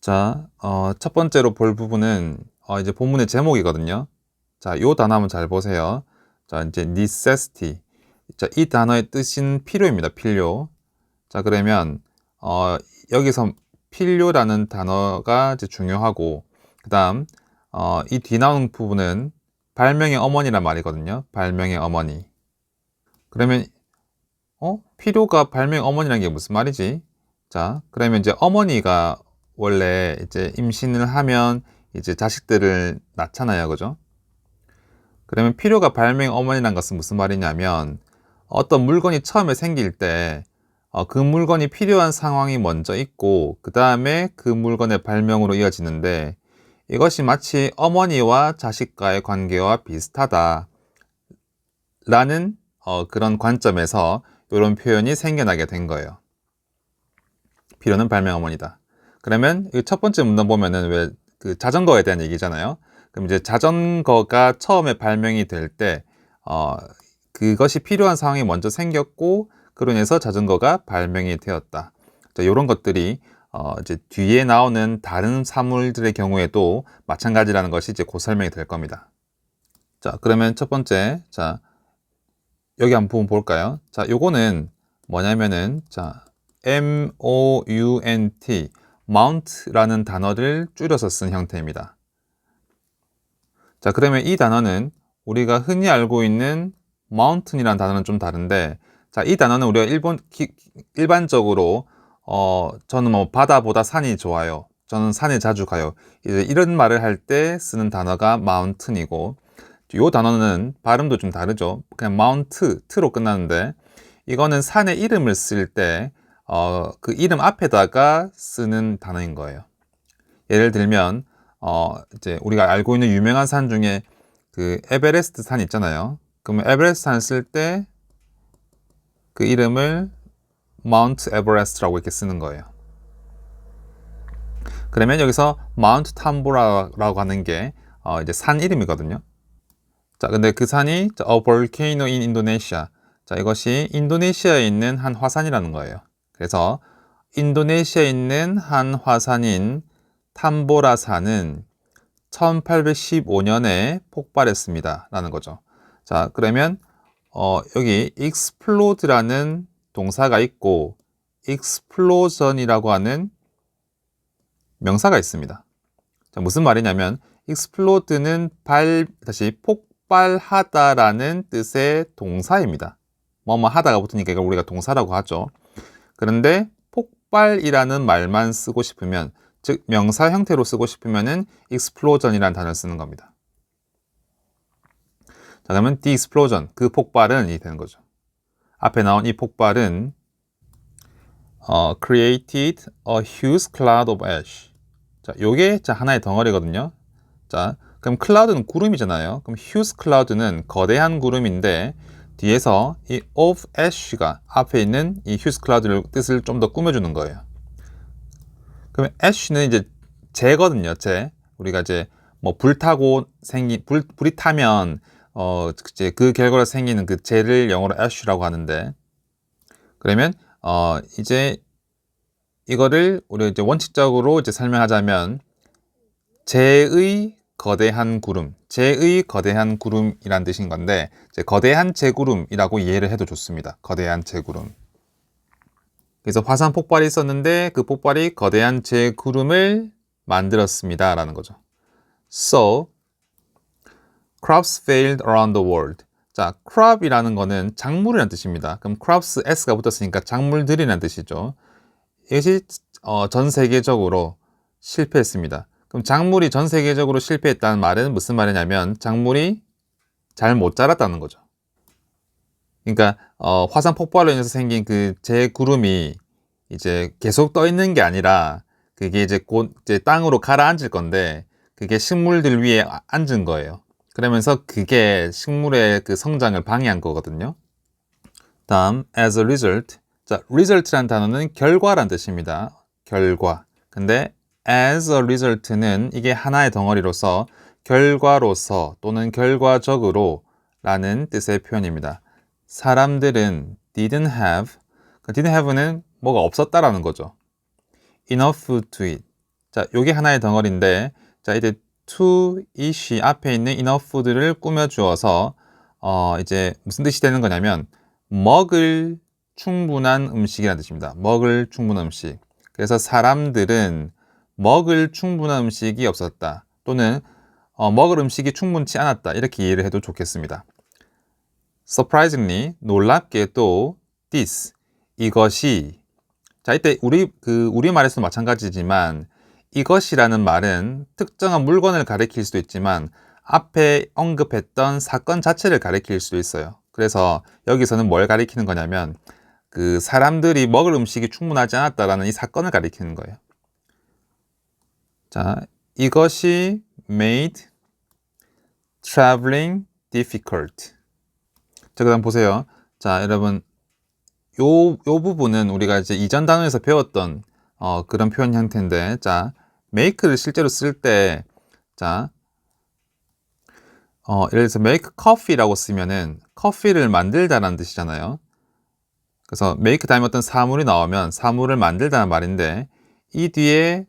자, 첫 번째로 볼 부분은 이제 본문의 제목이거든요. 자, 요 단어 한번 잘 보세요. 자, 이제 necessity. 자, 이 단어의 뜻은 필요입니다. 필요. 자, 그러면 여기서 필요라는 단어가 이제 중요하고, 그다음 이 뒤 나오는 부분은 발명의 어머니란 말이거든요. 발명의 어머니. 그러면 필요가 발명 어머니라는 게 무슨 말이지? 자, 그러면 이제 어머니가 원래 이제 임신을 하면 이제 자식들을 낳잖아요. 그죠? 그러면 필요가 발명 어머니라는 것은 무슨 말이냐면 어떤 물건이 처음에 생길 때 그 물건이 필요한 상황이 먼저 있고 그 다음에 그 물건의 발명으로 이어지는데 이것이 마치 어머니와 자식과의 관계와 비슷하다 라는 그런 관점에서 이런 표현이 생겨나게 된 거예요. 필요는 발명 어머니다. 그러면 이 첫 번째 문단 보면은 왜 그 자전거에 대한 얘기잖아요. 그럼 이제 자전거가 처음에 발명이 될 때, 그것이 필요한 상황이 먼저 생겼고, 그로 인해서 자전거가 발명이 되었다. 자, 이런 것들이 이제 뒤에 나오는 다른 사물들의 경우에도 마찬가지라는 것이 이제 곧 설명이 될 겁니다. 자, 그러면 첫 번째, 자, 여기 한번 부분 볼까요? 자, 요거는 뭐냐면은, 자, mount, mount라는 단어를 줄여서 쓴 형태입니다. 자, 그러면 이 단어는 우리가 흔히 알고 있는 mountain이라는 단어는 좀 다른데, 자, 이 단어는 우리가 일반적으로, 저는 뭐 바다보다 산이 좋아요. 저는 산에 자주 가요. 이제 이런 말을 할 때 쓰는 단어가 mountain이고, 이 단어는 발음도 좀 다르죠. 그냥 mount, 트로 끝나는데, 이거는 산의 이름을 쓸 때, 그 이름 앞에다가 쓰는 단어인 거예요. 예를 들면, 이제 우리가 알고 있는 유명한 산 중에 그 에베레스트 산 있잖아요. 그러면 에베레스트 산 쓸 때 그 이름을 마운트 에버레스트라고 이렇게 쓰는 거예요. 그러면 여기서 마운트 탐보라라고 하는 게 이제 산 이름이거든요. 자, 근데 그 산이 a volcano in Indonesia. 자, 이것이 인도네시아에 있는 한 화산이라는 거예요. 그래서 인도네시아에 있는 한 화산인 탐보라산은 1815년에 폭발했습니다. 라는 거죠. 자, 그러면 여기 explode라는 동사가 있고 explosion이라고 하는 명사가 있습니다. 자, 무슨 말이냐면 explode는 다시 폭발하다라는 뜻의 동사입니다. 뭐뭐 하다가 붙으니까 이걸 우리가 동사라고 하죠. 그런데 폭발이라는 말만 쓰고 싶으면, 즉 명사 형태로 쓰고 싶으면은 explosion이라는 단어를 쓰는 겁니다. 자, 그러면 the explosion, 그 폭발은 이 되는 거죠. 앞에 나온 이 폭발은 created a huge cloud of ash. 자, 요게 하나의 덩어리거든요. 자, 그럼 cloud는 구름이잖아요. 그럼 huge cloud는 거대한 구름인데 뒤에서 이 of ash가 앞에 있는 이 huge cloud를 뜻을 좀 더 꾸며주는 거예요. 그러면 ash는 이제 재거든요. 재. 우리가 이제 뭐 불타고 불이 타면 이제 그 결과로 생기는 그 재를 영어로 ash라고 하는데, 그러면 이제 이거를 우리 이제 원칙적으로 이제 설명하자면 재의 거대한 구름, 재의 거대한 구름이란 뜻인 건데, 이제 거대한 재구름이라고 이해를 해도 좋습니다. 거대한 재구름. 그래서 화산 폭발이 있었는데 그 폭발이 거대한 재구름을 만들었습니다. 라는 거죠. So, crops failed around the world. 자, crop이라는 거는 작물이라는 뜻입니다. 그럼 crops, s가 붙었으니까 작물들이라는 뜻이죠. 이것이 전 세계적으로 실패했습니다. 그럼 작물이 전 세계적으로 실패했다는 말은 무슨 말이냐면 작물이 잘 못 자랐다는 거죠. 그러니까 화산 폭발로 인해서 생긴 그 재구름이 이제 계속 떠 있는 게 아니라 그게 이제 곧 이제 땅으로 가라앉을 건데 그게 식물들 위에 앉은 거예요. 그러면서 그게 식물의 그 성장을 방해한 거거든요. 다음 as a result. 자, result라는 단어는 결과란 뜻입니다. 결과. 근데 as a result는 이게 하나의 덩어리로서 결과로서 또는 결과적으로 라는 뜻의 표현입니다. 사람들은 didn't have, didn't have는 뭐가 없었다라는 거죠. enough food to eat. 자, 요게 하나의 덩어리인데, 자, 이제 to eat이 앞에 있는 enough를 꾸며주어서, 이제 무슨 뜻이 되는 거냐면, 먹을 충분한 음식이라는 뜻입니다. 먹을 충분한 음식. 그래서 사람들은 먹을 충분한 음식이 없었다. 또는, 먹을 음식이 충분치 않았다. 이렇게 이해를 해도 좋겠습니다. Surprisingly, 놀랍게도, this, 이것이, 자, 이때 우리말에서도 마찬가지지만, 이것이라는 말은 특정한 물건을 가리킬 수도 있지만 앞에 언급했던 사건 자체를 가리킬 수도 있어요. 그래서 여기서는 뭘 가리키는 거냐면 그 사람들이 먹을 음식이 충분하지 않았다라는 이 사건을 가리키는 거예요. 자, 이것이 made traveling difficult. 자, 그다음 보세요. 자, 여러분 요 부분은 우리가 이제 이전 단어에서 배웠던 그런 표현 형태인데, 자, make를 실제로 쓸 때, 자, 예를 들어서 make coffee라고 쓰면은 커피를 만들다라는 뜻이잖아요. 그래서 make 다음에 어떤 사물이 나오면 사물을 만들다는 말인데, 이 뒤에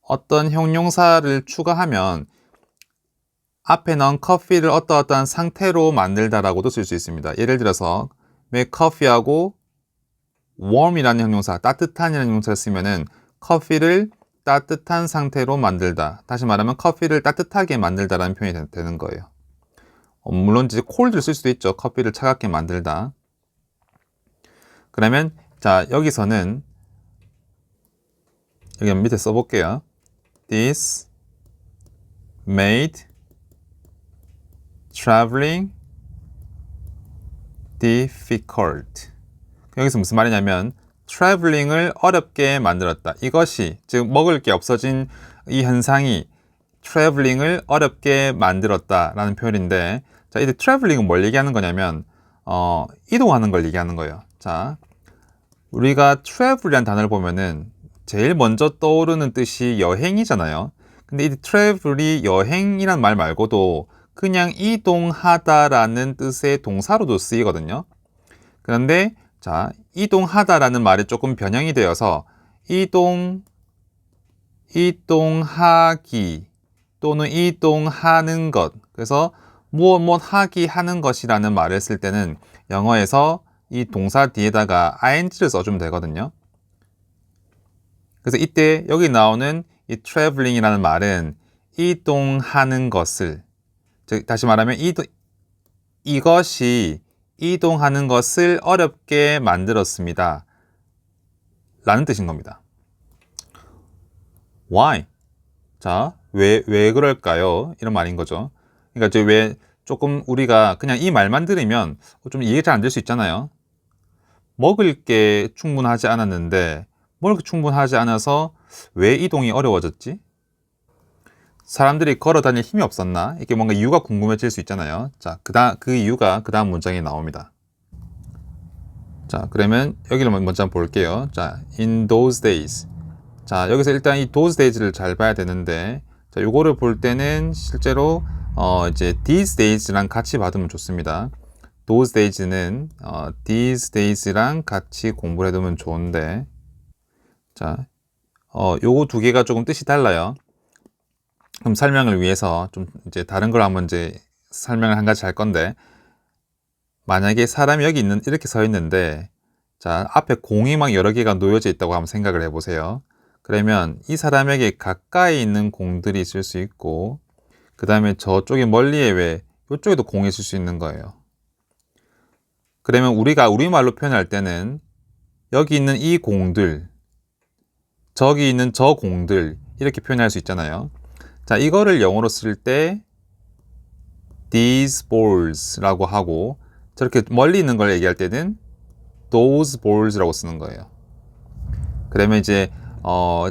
어떤 형용사를 추가하면 앞에 넣은 커피를 어떠한 상태로 만들다라고도 쓸 수 있습니다. 예를 들어서 make coffee하고 warm이라는 형용사, 따뜻한이라는 형용사를 쓰면은 커피를 따뜻한 상태로 만들다. 다시 말하면 커피를 따뜻하게 만들다라는 표현이 되는 거예요. 물론 이제 cold를 쓸 수도 있죠. 커피를 차갑게 만들다. 그러면 자, 여기서는 여기 밑에 써볼게요. This made traveling difficult. 여기서 무슨 말이냐면 traveling을 어렵게 만들었다. 이것이, 즉 먹을 게 없어진 이 현상이 traveling을 어렵게 만들었다라는 표현인데, 자, 이제 traveling은 뭘 얘기하는 거냐면 이동하는 걸 얘기하는 거예요. 자, 우리가 travel이라는 단어를 보면은 제일 먼저 떠오르는 뜻이 여행이잖아요. 근데 이 travel이 여행이란 말 말고도 그냥 이동하다라는 뜻의 동사로도 쓰이거든요. 그런데 자, 이동하다라는 말이 조금 변형이 되어서 이동하기 또는 이동하는 것, 그래서 무엇 하기 하는 것이라는 말을 쓸 때는 영어에서 이 동사 뒤에다가 ing를 써주면 되거든요. 그래서 이때 여기 나오는 이 traveling이라는 말은 이동하는 것을, 즉 다시 말하면 이것이 이동하는 것을 어렵게 만들었습니다. 라는 뜻인 겁니다. Why? 자, 왜 그럴까요? 이런 말인 거죠. 그러니까 이제 왜 조금 우리가 그냥 이 말만 들으면 좀 이해가 잘 안 될 수 있잖아요. 먹을 게 충분하지 않았는데 먹을 게 충분하지 않아서 왜 이동이 어려워졌지? 사람들이 걸어 다닐 힘이 없었나? 이게 뭔가 이유가 궁금해질 수 있잖아요. 자, 그 이유가 그 다음 문장에 나옵니다. 자, 그러면 여기를 먼저 한번 볼게요. 자, in those days. 자, 여기서 일단 이 those days를 잘 봐야 되는데, 자, 요거를 볼 때는 실제로 이제 these days랑 같이 받으면 좋습니다. those days는 these days랑 같이 공부를 해두면 좋은데, 자, 요거 두 개가 조금 뜻이 달라요. 그럼 설명을 위해서 좀 이제 다른 걸 한번 이제 설명을 한 가지 할 건데, 만약에 사람이 여기 이렇게 서 있는데, 자, 앞에 공이 막 여러 개가 놓여져 있다고 한번 생각을 해보세요. 그러면 이 사람에게 가까이 있는 공들이 있을 수 있고, 그 다음에 저쪽에 멀리에 이쪽에도 공이 있을 수 있는 거예요. 그러면 우리가 우리말로 표현할 때는 여기 있는 이 공들, 저기 있는 저 공들, 이렇게 표현할 수 있잖아요. 자, 이거를 영어로 쓸 때 these balls라고 하고, 저렇게 멀리 있는 걸 얘기할 때는 those balls라고 쓰는 거예요. 그러면 이제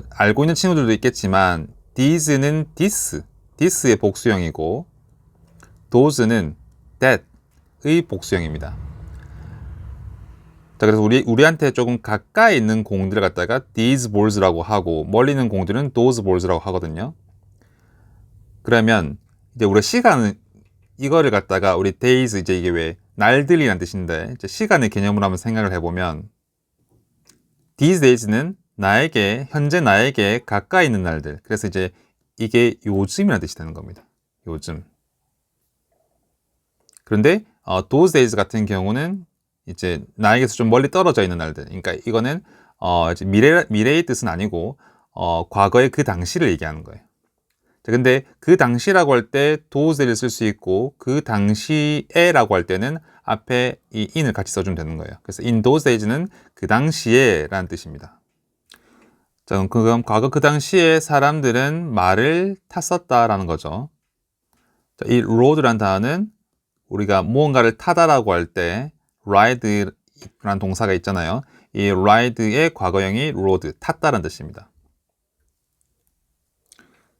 알고 있는 친구들도 있겠지만 these는 this의 복수형이고 those는 that의 복수형입니다. 자, 그래서 우리한테 조금 가까이 있는 공들을 갖다가 these balls라고 하고 멀리 있는 공들은 those balls라고 하거든요. 그러면 이제 우리 시간은 이거를 갖다가 우리 days, 이제 이게 왜 날들이란 뜻인데 이제 시간의 개념으로 한번 생각을 해보면 these days는 현재 나에게 가까이 있는 날들. 그래서 이제 이게 요즘이라는 뜻이 되는 겁니다. 요즘. 그런데 those days 같은 경우는 이제 나에게서 좀 멀리 떨어져 있는 날들. 그러니까 이거는 이제 미래의 뜻은 아니고 과거의 그 당시를 얘기하는 거예요. 자, 근데 그 당시라고 할 때 those를 쓸 수 있고 그 당시에라고 할 때는 앞에 이 in을 같이 써주면 되는 거예요. 그래서 in those days는 그 당시에라는 뜻입니다. 자, 그럼 과거 그 당시에 사람들은 말을 탔었다라는 거죠. 자, 이 road라는 단어는 우리가 무언가를 타다라고 할 때 ride라는 동사가 있잖아요. 이 ride의 과거형이 rode, 탔다라는 뜻입니다.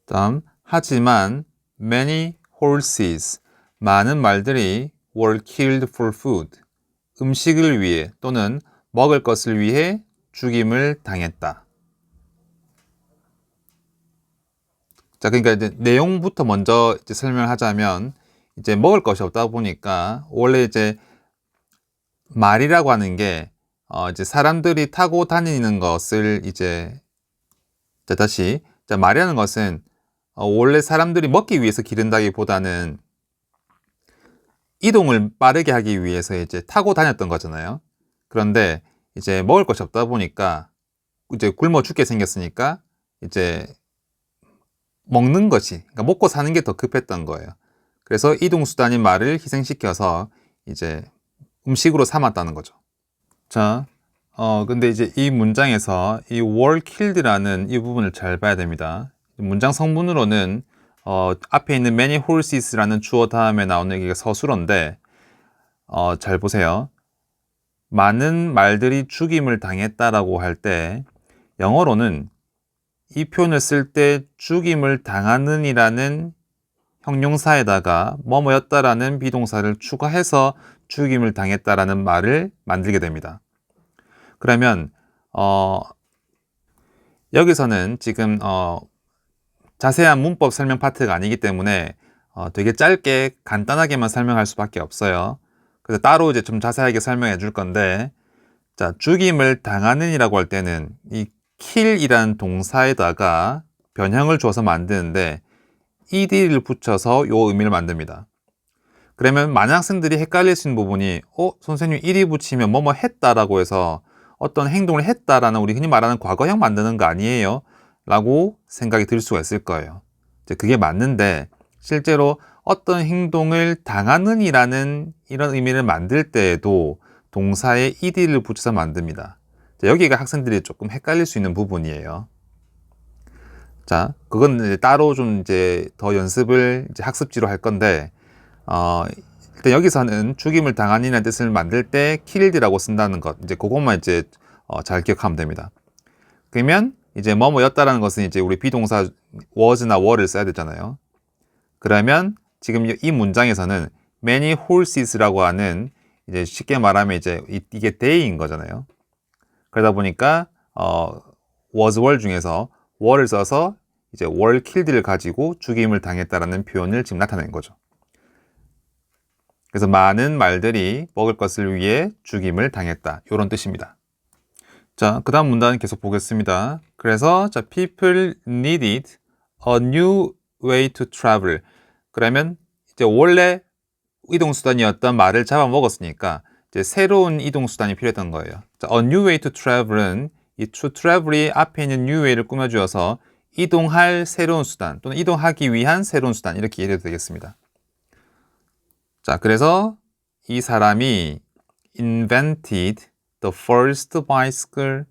다음, 하지만 many horses, 많은 말들이 were killed for food, 음식을 위해 또는 먹을 것을 위해 죽임을 당했다. 자, 그러니까 이제 내용부터 먼저 이제 설명을 하자면 이제 먹을 것이 없다 보니까 원래 이제 말이라고 하는 게 이제 사람들이 타고 다니는 것을 이제 다시 말이라는 것은 원래 사람들이 먹기 위해서 기른다기보다는 이동을 빠르게 하기 위해서 이제 타고 다녔던 거잖아요. 그런데 이제 먹을 것이 없다 보니까 이제 굶어 죽게 생겼으니까 이제 먹는 것이, 그러니까 먹고 사는 게 더 급했던 거예요. 그래서 이동수단인 말을 희생시켜서 이제 음식으로 삼았다는 거죠. 자, 근데 이제 이 문장에서 이 were killed라는 이 부분을 잘 봐야 됩니다. 문장 성분으로는 앞에 있는 many horses라는 주어 다음에 나오는 게 서술어인데 잘 보세요. 많은 말들이 죽임을 당했다라고 할 때 영어로는 이 표현을 쓸 때 죽임을 당하는 이라는 형용사에다가 뭐뭐였다라는 비동사를 추가해서 죽임을 당했다라는 말을 만들게 됩니다. 그러면 여기서는 지금 자세한 문법 설명 파트가 아니기 때문에 되게 짧게 간단하게만 설명할 수밖에 없어요. 그래서 따로 이제 좀 자세하게 설명해 줄 건데, 자, 죽임을 당하는 이라고 할 때는 이 kill이라는 동사에다가 변형을 줘서 만드는데 ed를 붙여서 요 의미를 만듭니다. 그러면 많은 학생들이 헷갈릴 수 있는 부분이 선생님 ed 붙이면 뭐뭐 했다라고 해서 어떤 행동을 했다라는 우리 흔히 말하는 과거형 만드는 거 아니에요? 라고 생각이 들 수가 있을 거예요. 이제 그게 맞는데 실제로 어떤 행동을 당하는 이라는 이런 의미를 만들 때에도 동사에 ed를 붙여서 만듭니다. 자, 여기가 학생들이 조금 헷갈릴 수 있는 부분이에요. 자, 그건 이제 따로 좀 이제 더 연습을 이제 학습지로 할 건데, 일단 여기서는 죽임을 당한이라는 뜻을 만들 때 killed라고 쓴다는 것, 이제 그것만 이제 잘 기억하면 됩니다. 그러면 이제 뭐뭐였다라는 것은 이제 우리 비동사 was나 were를 써야 되잖아요. 그러면 지금 이 문장에서는 many horses라고 하는 이제 쉽게 말하면 이제 이게 they인 거잖아요. 그러다 보니까 was were 중에서 were를 써서 이제 were killed를 가지고 죽임을 당했다라는 표현을 지금 나타낸 거죠. 그래서 많은 말들이 먹을 것을 위해 죽임을 당했다. 이런 뜻입니다. 자, 그 다음 문단 계속 보겠습니다. 그래서 자, people needed a new way to travel. 그러면 이제 원래 이동수단이었던 말을 잡아먹었으니까 이제 새로운 이동수단이 필요했던 거예요. 자, a new way to travel은 이 to travel이 앞에 있는 new way를 꾸며주어서 이동할 새로운 수단 또는 이동하기 위한 새로운 수단 이렇게 이해해도 되겠습니다. 자, 그래서 이 사람이 invented the first bicycle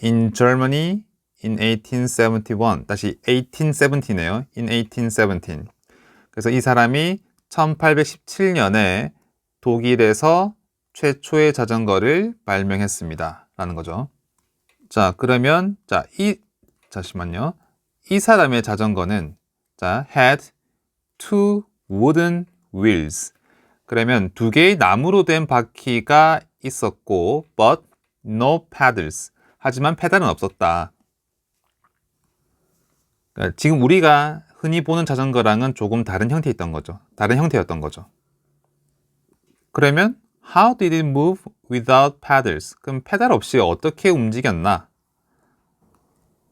in Germany in 1871. 다시 1870네요. in 1817. 그래서 이 사람이 1817년에 독일에서 최초의 자전거를 발명했습니다. 라는 거죠. 자, 그러면 잠시만요. 이 사람의 자전거는 had two wooden wheels. 그러면 두 개의 나무로 된 바퀴가 있었고 but no pedals. 하지만 페달은 없었다. 그러니까 지금 우리가 흔히 보는 자전거랑은 조금 다른 형태였던 거죠. 그러면 how did it move without paddles. 그럼 페달 없이 어떻게 움직였나?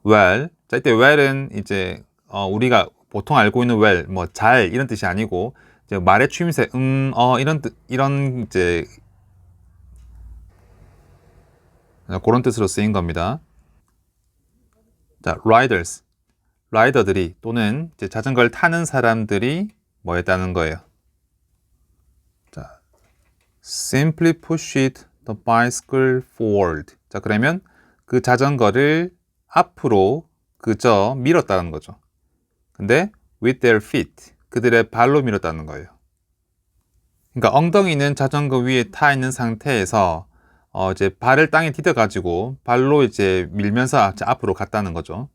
Well, 자, 이때 well은 이제 우리가 보통 알고 있는 well, 뭐 잘 이런 뜻이 아니고 이제 말의 추임새 이런 뜻, 이런 이제 그런 뜻으로 쓰인 겁니다. 자, riders, 라이더들이 또는 이제 자전거를 타는 사람들이 뭐 했다는 거예요. 자, simply pushed the bicycle forward. 자, 그러면 그 자전거를 앞으로 그저 밀었다는 거죠. 근데 with their feet, 그들의 발로 밀었다는 거예요. 그러니까 엉덩이는 자전거 위에 타 있는 상태에서 이제 발을 땅에 디뎌 가지고 발로 이제 밀면서 앞으로 갔다는 거죠.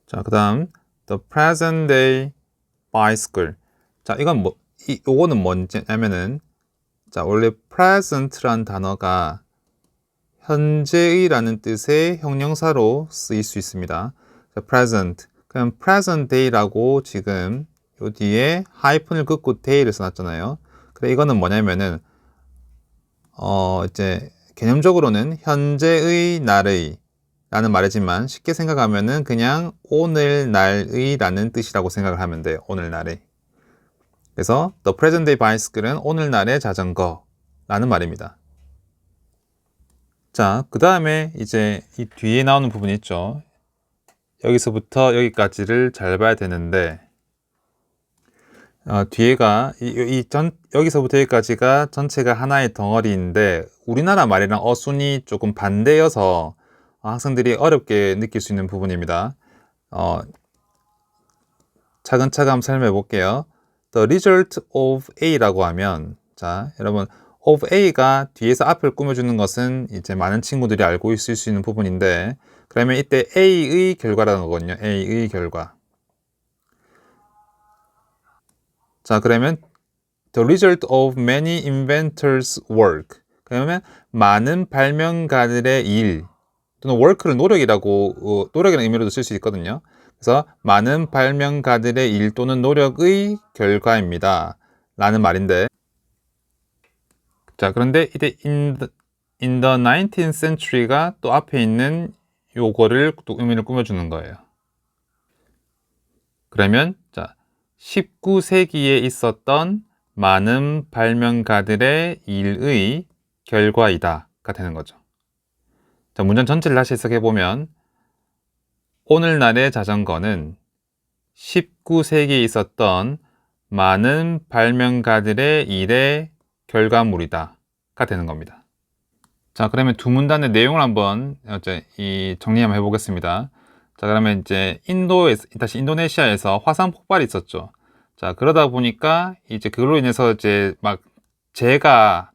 자, 그다음 the present day bicycle. 자, 이건 요거는 뭐냐면은 자, 원래 present란 단어가 현재의라는 뜻의 형용사로 쓰일 수 있습니다. 자, present. 그럼 present day라고 지금 요 뒤에 하이픈을 긋고 day를 써놨잖아요. 그래, 이거는 뭐냐면은 이제 개념적으로는 현재의 날의 라는 말이지만 쉽게 생각하면은 그냥 오늘날의 라는 뜻이라고 생각을 하면 돼요. 오늘날의. 그래서 the present day bicycle은 오늘날의 자전거 라는 말입니다. 자, 그 다음에 이제 이 뒤에 나오는 부분이 있죠. 여기서부터 여기까지를 잘 봐야 되는데 뒤에가 여기서부터 여기까지가 전체가 하나의 덩어리인데 우리나라 말이랑 어순이 조금 반대여서 학생들이 어렵게 느낄 수 있는 부분입니다. 차근차근 한번 설명해 볼게요. The result of A라고 하면 자, 여러분 of A가 뒤에서 앞을 꾸며주는 것은 이제 많은 친구들이 알고 있을 수 있는 부분인데 그러면 이때 A의 결과라는 거거든요. A의 결과. 자, 그러면 the result of many inventors' work. 그러면 많은 발명가들의 일 또는 work를 노력이라는 의미로도 쓸 수 있거든요. 그래서 많은 발명가들의 일 또는 노력의 결과입니다. 라는 말인데 자, 그런데 이때 in the 19th century가 또 앞에 있는 요거를 또 의미를 꾸며주는 거예요. 그러면 자, 19세기에 있었던 많은 발명가들의 일의 결과이다가 되는 거죠. 자, 문장 전체를 다시 해석해보면 오늘날의 자전거는 19세기에 있었던 많은 발명가들의 일의 결과물이다 가 되는 겁니다. 자, 그러면 두 문단의 내용을 한번 정리 한번 해보겠습니다. 자, 그러면 이제 인도네시아에서 화산 폭발이 있었죠. 자, 그러다 보니까 이제 그걸로 인해서 이제 막 재가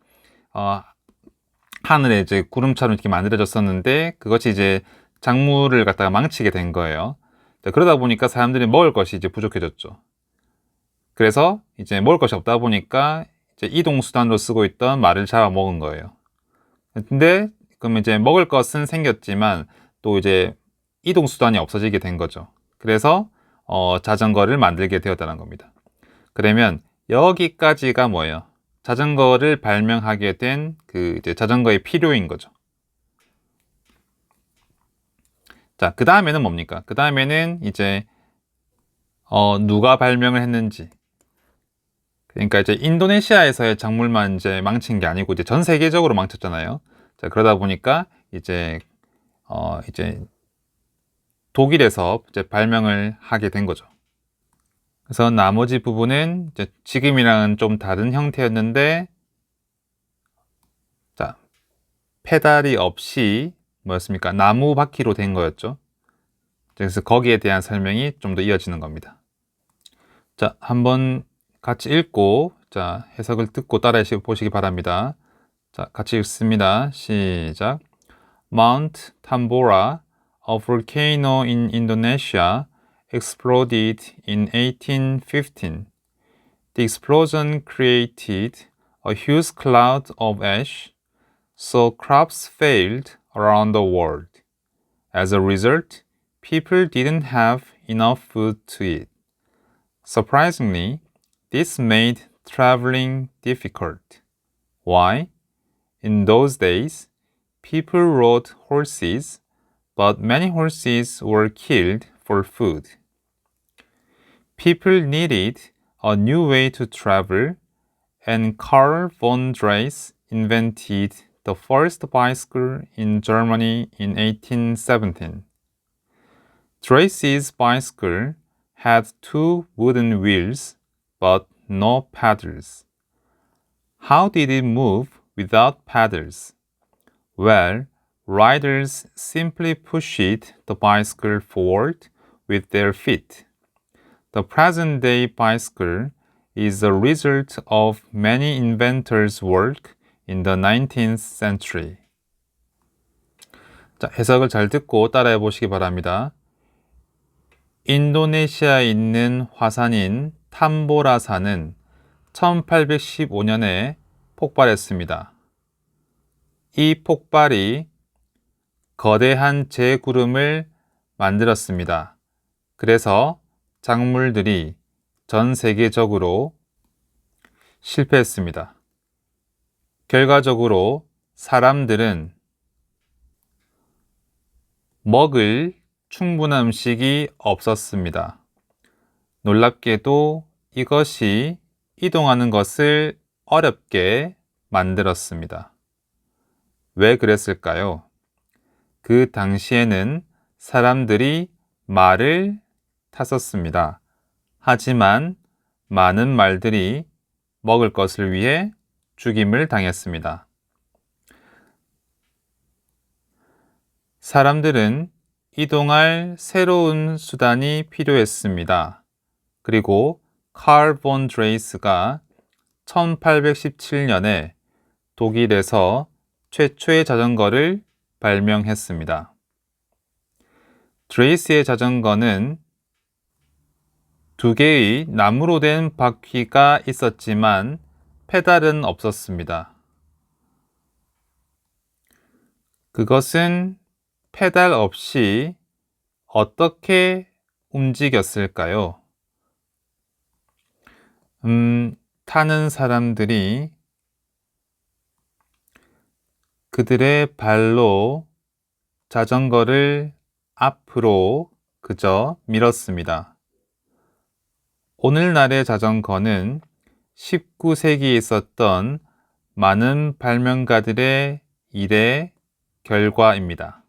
하늘에 이제 구름처럼 이렇게 만들어졌었는데 그것이 이제 작물을 갖다가 망치게 된 거예요. 자, 그러다 보니까 사람들이 먹을 것이 이제 부족해졌죠. 그래서 이제 먹을 것이 없다 보니까 이제 이동 수단으로 쓰고 있던 말을 잡아 먹은 거예요. 근데 그럼 이제 먹을 것은 생겼지만 또 이제 이동 수단이 없어지게 된 거죠. 그래서 자전거를 만들게 되었다는 겁니다. 그러면 여기까지가 뭐예요? 자전거를 발명하게 된 그 이제 자전거의 필요인 거죠. 자, 그 다음에는 뭡니까? 그 다음에는 이제 누가 발명을 했는지. 그러니까 이제 인도네시아에서의 작물만 이제 망친 게 아니고 이제 전 세계적으로 망쳤잖아요. 자, 그러다 보니까 이제 독일에서 이제 발명을 하게 된 거죠. 그래서 나머지 부분은 이제 지금이랑은 좀 다른 형태였는데, 자, 페달이 없이 뭐였습니까? 나무 바퀴로 된 거였죠. 그래서 거기에 대한 설명이 좀 더 이어지는 겁니다. 자, 한번 같이 읽고, 자, 해석을 듣고 따라해 보시기 바랍니다. 자, 같이 읽습니다. 시작. Mount Tambora, a volcano in Indonesia, exploded in 1815. The explosion created a huge cloud of ash, so crops failed around the world. As a result, people didn't have enough food to eat. Surprisingly, this made traveling difficult. Why? In those days, people rode horses, but many horses were killed for food. People needed a new way to travel, and Karl von Drais invented the first bicycle in Germany in 1817. Drais's bicycle had 2 wooden wheels, but no pedals. How did it move without pedals? Well, riders simply pushed the bicycle forward with their feet. The present-day bicycle is a result of many inventors' work in the 19th century. 자, 해석을 잘 듣고 따라해 보시기 바랍니다. 인도네시아에 있는 화산인 탐보라산은 1815년에 폭발했습니다. 이 폭발이 거대한 재구름을 만들었습니다. 그래서 작물들이 전 세계적으로 실패했습니다. 결과적으로 사람들은 먹을 충분한 음식이 없었습니다. 놀랍게도 이것이 이동하는 것을 어렵게 만들었습니다. 왜 그랬을까요? 그 당시에는 사람들이 말을 탔었습니다. 하지만 많은 말들이 먹을 것을 위해 죽임을 당했습니다. 사람들은 이동할 새로운 수단이 필요했습니다. 그리고 칼 본 드레이스가 1817년에 독일에서 최초의 자전거를 발명했습니다. 드레이스의 자전거는 2개의 나무로 된 바퀴가 있었지만 페달은 없었습니다. 그것은 페달 없이 어떻게 움직였을까요? 타는 사람들이 그들의 발로 자전거를 앞으로 그저 밀었습니다. 오늘날의 자전거는 19세기에 있었던 많은 발명가들의 일의 결과입니다.